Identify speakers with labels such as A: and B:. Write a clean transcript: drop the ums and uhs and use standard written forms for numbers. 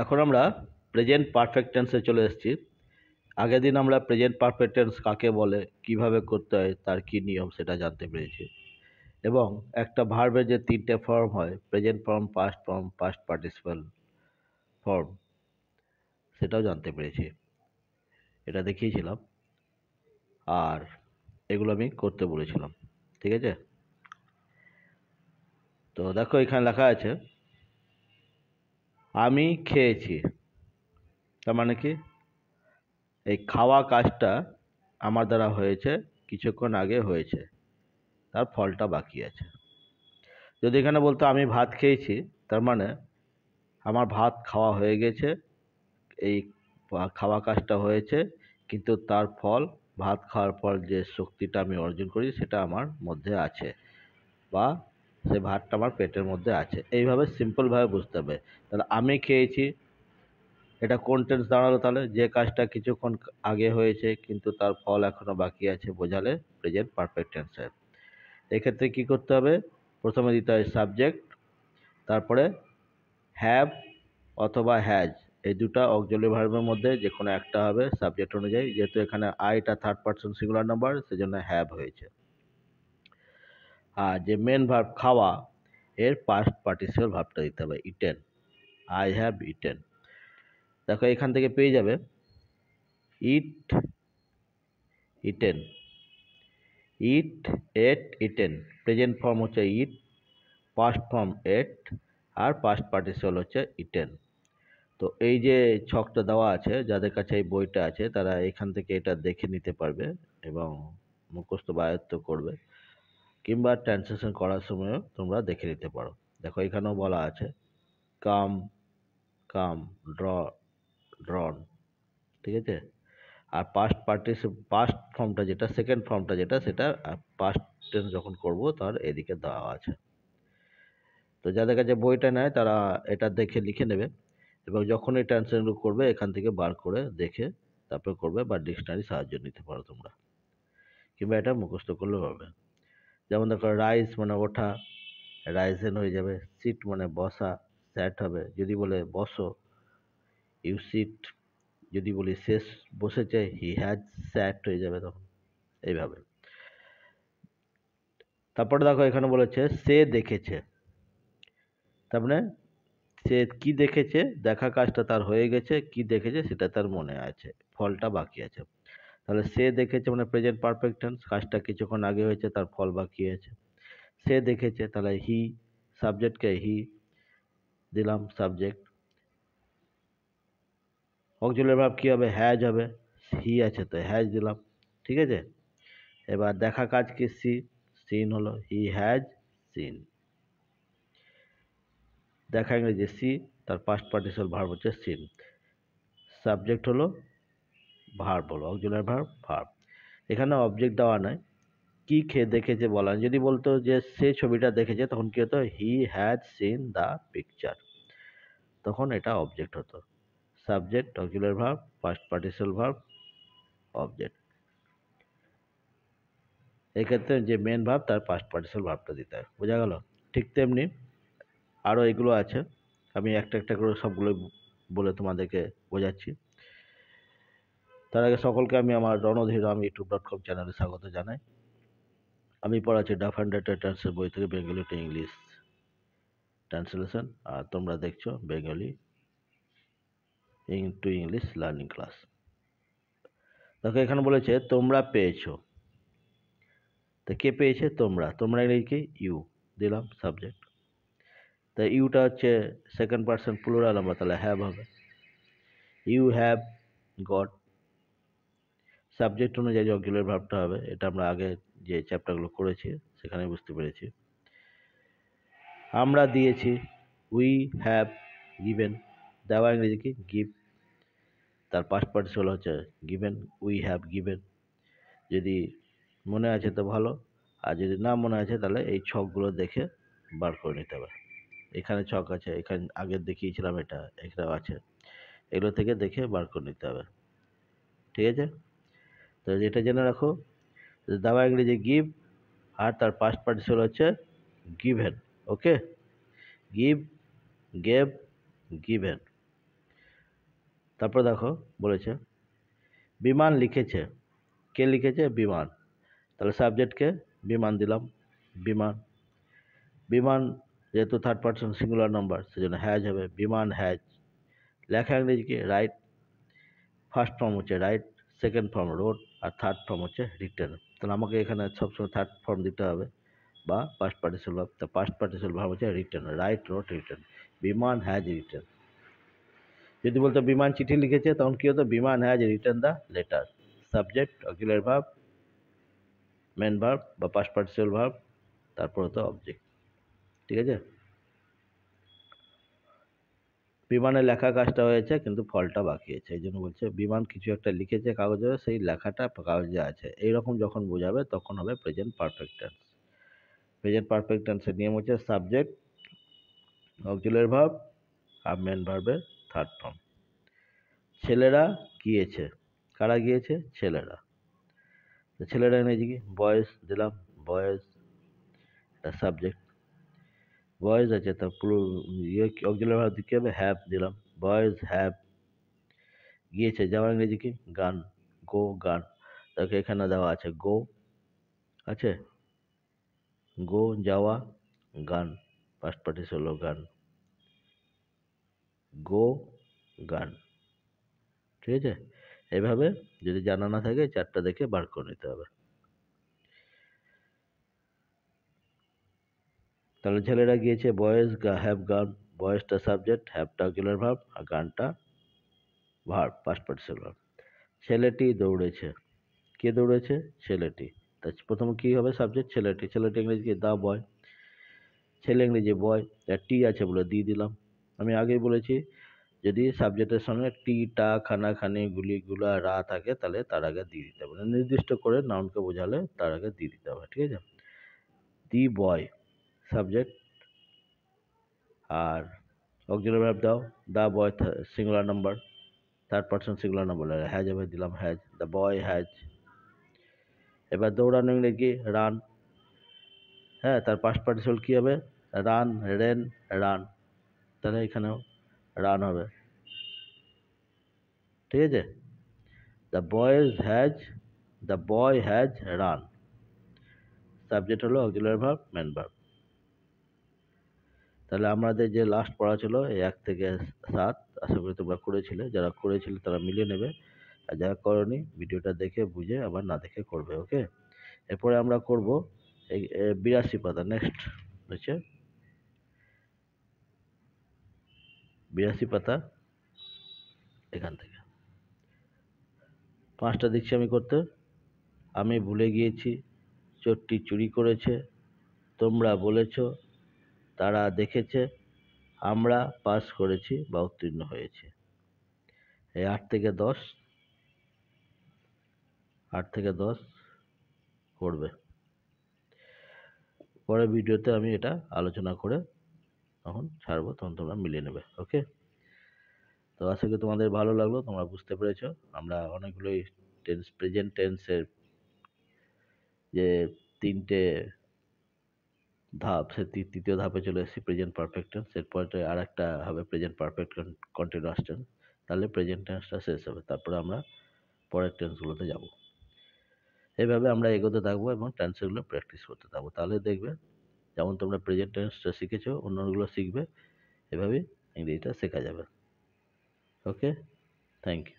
A: এখন আমরা present perfect টেন্সে চলে এসেছি। আগের দিন আমরা প্রেজেন্ট পারফেক্ট টেন্স কাকে বলে, কিভাবে করতে হয়, তার কি নিয়ম সেটা জানতে পেরেছি। এবং একটা ভার্বের যে তিনটে ফর্ম হয়, present form, past participle form, সেটাও জানতে পেরেছি। এটা দেখিয়েছিলাম আর এগুলো আমি করতে বলেছিলাম। ঠিক আছে, তো দেখো এখানে লেখা আছে আমি খেয়েছি। তার মানে কি, এই খাওয়া কাজটা আমার দ্বারা হয়েছে, কিছুক্ষণ আগে হয়েছে, তার ফলটা বাকি আছে। যদি এখানে বলতো আমি ভাত খেয়েছি, তার মানে আমার ভাত খাওয়া হয়ে গেছে, এই খাওয়া কাজটা হয়েছে, কিন্তু তার ফল, ভাত খাওয়ার পর যে শক্তিটা আমি অর্জন করি সেটা আমার মধ্যে আছে, বা সে ভাতটা আমার পেটের মধ্যে আছে। এইভাবে সিম্পলভাবে বুঝতে হবে। তাহলে আমি খেয়েছি, এটা কোন টেন্স দাঁড়ালো? তাহলে যে কাজটা কিছুক্ষণ আগে হয়েছে কিন্তু তার ফল এখনো বাকি আছে, বোঝালে প্রেজেন্ট পারফেক্ট টেন্সের। এক্ষেত্রে কি করতে হবে? প্রথমে দিতে হয় সাবজেক্ট, তারপরে হ্যাভ অথবা হ্যাজ, এই দুটো অক্সিলারি ভার্বের মধ্যে যে কোনো একটা হবে সাবজেক্ট অনুযায়ী। যেহেতু এখানে আইটা থার্ড পারসন সিঙ্গুলার নাম্বার, সেজন্য হ্যাভ হয়েছে। আর যে মেন ভার্ব খাওয়া, এর পাস্ট পার্টিসিপাল ভার্বটা দিতে হবে, ইটেন। I have eaten. দেখো এখান থেকে পেয়ে যাবে ইট, ইটেন, ইট, এট, ইটেন। প্রেজেন্ট ফর্ম হচ্ছে ইট, পাস্ট ফর্ম এট, আর পাস্ট পার্টিসিপাল হচ্ছে ইটেন। তো এই যে ছকটা দেওয়া আছে, যাদের কাছে এই বইটা আছে তারা এখান থেকে এটা দেখে নিতে পারবে এবং মুখস্থ বা আয়ত্ত করবে, কিংবা ট্রান্সলেশন করার সময়ও তোমরা দেখে নিতে পারো। দেখো এখানেও বলা আছে কাম, কাম, ড্র, ড্রন। ঠিক আছে, আর পাস্ট ফর্মটা যেটা, সেকেন্ড ফর্মটা যেটা, সেটা পাস্ট টেন্স যখন করব তার এদিকে দেওয়া আছে। তো যাদের কাছে বইটা নেয় তারা এটা দেখে লিখে নেবে এবং যখন এই ট্রান্সলেশনগুলো করবে এখান থেকে বার করে দেখে তারপর করবে, বা ডিকশনারি সাহায্য নিতে পারো তোমরা, কিংবা এটা মুখস্থ করলেও হবে। যেমন দেখো রাইস মানে ওঠা, রাইজেন হয়ে যাবে। সিট মানে বসা, স্যাট হবে। যদি বলে বসো, ইউ সিট। যদি বলি শেষ বসেছে, হি হ্যাজ স্যাট হয়ে যাবে তখন। এইভাবে। তারপরে দেখো এখানে বলেছে সে দেখেছে। তার মানে সে কি দেখেছে, দেখা কাজটা তার হয়ে গেছে, কি দেখেছে সেটা তার মনে আছে, ফলটা বাকি আছে। তাহলে সে দেখেছে মানে প্রেজেন্ট পারফেক্ট টেন্স, কাজটা কিছুক্ষণ আগে হয়েছে, তার ফল বাকি আছে। সে দেখেছে, তাহলে হি, সাবজেক্টকে হি দিলাম সাবজেক্ট। অক্সিলারি ভার্ব কি হবে? হ্যাজ হবে। হি আছে তো হ্যাজ দিলাম। ঠিক আছে, এবার দেখা কাজ কি? সি, সিন হলো, হি হ্যাজ সিন। দেখা ইংরেজি সি, তার পাস্ট পার্টিসিপাল ভার্ব হচ্ছে সিন। সাবজেক্ট হলো, ভার্ব হলো, অক্সিলারি ভার্ব ভার্ব। এখানে অবজেক্ট দেওয়া নাই, কি খেয়ে দেখেছে বলা। যদি বলতো যে সে ছবিটা দেখেছে, তখন কি হতো? He has seen the picture, তখন এটা অবজেক্ট হতো। Subject, auxiliary verb, past participle verb, object. এক্ষেত্রে যে মেন ভার্ব তার পাস্ট পার্টিসিপাল ভার্বটা দিতে হয়। বোঝা গেল? ঠিক তেমনি আরও এগুলো আছে, আমি একটা একটা করে সবগুলো বলে তোমাদেরকে বোঝাচ্ছি। তার আগে সকলকে আমি আমার রণধীরাম ইউটিউব.com চ্যানেলে স্বাগত জানাই। আমি পড়াচ্ছি ডাফ অ্যান্ড ডেটা ট্রান্সের বই থেকে বেঙ্গলি টু ইংলিশ ট্রান্সলেশন, আর তোমরা দেখছো Bengali to English learning class. দেখো এখানে বলেছে তোমরা পেয়েছো। তো কে পেয়েছে? তোমরা। তোমরা ইংরেজি কি? ইউ দিলাম সাবজেক্ট। তা ইউটা হচ্ছে সেকেন্ড পারসন প্লুরাল, আমরা তাহলে হ্যাভ হবে। You have got. সাবজেক্ট অনুযায়ী অক্সিলারি ভার্বটা হবে, এটা আমরা আগে যে চ্যাপ্টারগুলো করেছি সেখানে বুঝতে পেরেছি। আমরা দিয়েছি, উই হ্যাভ গিভেন। দেওয়া ইংরেজি কি? গিভ, তার পাস্ট পার্টিসিপাল হচ্ছে গিভেন, উই হ্যাভ গিভেন। যদি মনে আছে তো ভালো, আর যদি না মনে আছে তাহলে এই ছকগুলো দেখে বার করে নিতে হবে। এখানে ছক আছে, এখানে আগে দেখিয়েছিলাম, এটা এখানেও আছে, এগুলো থেকে দেখে বার করে নিতে হবে। ঠিক আছে, তো যেটা জেনে রাখো, দেওয়া ইংরেজি গিভ, আর তার পাস্ট পার্টিসিপাল হচ্ছে গিভেন। ওকে, গিভ, গেভ, গিভেন। তারপর দেখো বলেছে বিমান লিখেছে, কে লিখেছে? বিমান। তাহলে সাবজেক্টকে বিমান দিলাম, বিমান। বিমান যেহেতু থার্ড পারসন সিঙ্গুলার নাম্বার সেজন্য হ্যাজ হবে, বিমান হ্যাজ। লেখা ইংরেজি কি? রাইট। ফার্স্ট ফর্ম হচ্ছে রাইট, সেকেন্ড ফর্ম রোড, আর থার্ড ফর্ম হচ্ছে রিটেন। তাহলে আমাকে এখানে সবসময় থার্ড ফর্ম দিতে হবে বা পাস্ট পার্টিসিপল ভার্ব। তা পাস্ট পার্টিসিপল ভার্ব হচ্ছে written, right, rode, written. Biman has written. যদি বলতো বিমান চিঠি লিখেছে তখন কি হতো? Biman has written the letter. Subject, auxiliary verb, main verb বা পাস্ট পার্টিসিপল ভার্ব, তারপর হতো অবজেক্ট। ঠিক আছে? বিমানের লেখা কাজটা হয়েছে কিন্তু ফলটা বাকি আছে, এই জন্য বলছে বিমান কিছু একটা লিখেছে কাগজে, সেই লেখাটা কাগজে আছে। এইরকম যখন বোঝাবে তখন হবে present perfect tense. Present perfect টেন্সের নিয়ম হচ্ছে সাবজেক্ট, অক্সিলারি ভার্ব আর মেন ভার্বের থার্ড ফর্ম। ছেলেরা গিয়েছে, কারা গিয়েছে? ছেলেরা। তো ছেলেরা ইংরেজি কি? বয়েজ দিলাম, বয়েজ সাবজেক্ট। বয়েজ আছে, তার পুরো অক্সিলারি ভার্ব কি হবে? হ্যাভ দিলাম, বয়েজ হ্যাভ। গিয়েছে, যাওয়ার ইংরেজি কি? গান, গো, গান। তাকে এখানে দেওয়া আছে গো, আছে গো, যাওয়া, গান, পাস্ট পার্টিসিপল হলো গান, গো, গান। ঠিক আছে? এভাবে যদি জানা না থাকে চারটা দেখে বার করে নিতে হবে। তাহলে ছেলেরা গিয়েছে, বয়েজ হ্যাভ গান, বয়েজটা সাবজেক্ট, হ্যাভটা অক্সিলারি ভার্ব, আর গানটা ভার্ব, পাস্ট পার্টিসিপল ভার্ব। ছেলেটি দৌড়েছে, কে দৌড়েছে? ছেলেটি। তা প্রথমে কি হবে? সাবজেক্ট ছেলেটি। ছেলেটি ইংরেজি কি? দা বয়। ছেলে ইংরেজি বয়, টি আছে বলে দিয়ে দিলাম। আমি আগেই বলেছি যদি সাবজেক্টের সঙ্গে টি, টা, খানা, খানি, গুলি, গুলা, রা থাকে তাহলে তার আগে দিয়ে দিতে হবে। নির্দিষ্ট করে নাউনকে বোঝালে তার আগে দিয়ে দিতে হবে। ঠিক আছে? দি বয় সাবজেক্ট, আর অক্সিলারি ভার্ব দাও, the boy singular number, third person singular number, has হবে দিলাম হ্যাজ, দ্য বয় হ্যাজ। এবার দৌড়ানো ইংরেজি রান, হ্যাঁ, তার পাস্ট পার্টিসিপল কি হবে? Run, ran, run. তাহলে এখানেও রান হবে। ঠিক আছে? The boys has, the boy has run. Subject হলো অক্সিলারি ভার্ব, মেন ভার্ব। তাহলে আমাদের যে লাস্ট পড়া ছিল 1 থেকে 7, আশা করি তোমরা করেছিলে। যারা করেছিলে তারা মিলিয়ে নেবে, আর যারা করনি ভিডিওটা দেখে বুঝে আবার না দেখে করবে। ওকে? এরপরে আমরা করব এই 82 পাতা। নেক্সট হচ্ছে 82 পাতা, এখান থেকে 5টা দিচ্ছি আমি করতে। আমি ভুলে গিয়েছি, চোরটি চুরি করেছে, তোমরা বলেছ, তারা দেখেছে, আমরা পাস করেছি বা উত্তীর্ণ হয়েছি। এই 8 থেকে 10, 8 থেকে 10 করবে। পরের ভিডিওতে আমি এটা আলোচনা করে তখন ছাড়বো, তখন তোমরা মিলিয়ে নেবে। ওকে? তো আশা করি তোমাদের ভালো লাগলো, তোমরা বুঝতে পেরেছো। আমরা অনেকগুলোই টেন্স, প্রেজেন্ট টেন্সের যে 3টে ধাপ, সে তৃতীয় ধাপে চলে এসেছি, প্রেজেন্ট পারফেক্ট টেন্স। এরপরে আর একটা হবে প্রেজেন্ট পারফেক্ট কন্টিনিউয়াস টেন্স। তাহলে প্রেজেন্ট টেন্সটা শেষ হবে, তারপরে আমরা পরের টেন্সগুলোতে যাব। এইভাবে আমরা এগোতে থাকবো এবং টেন্সগুলো প্র্যাকটিস করতে থাকবো। তাহলে দেখবে যেমন তোমরা প্রেজেন্ট টেন্সটা শিখেছো, অন্যগুলো শিখবে। এভাবেই ইংরেজিটা শেখা যাবে। ওকে? Thank you.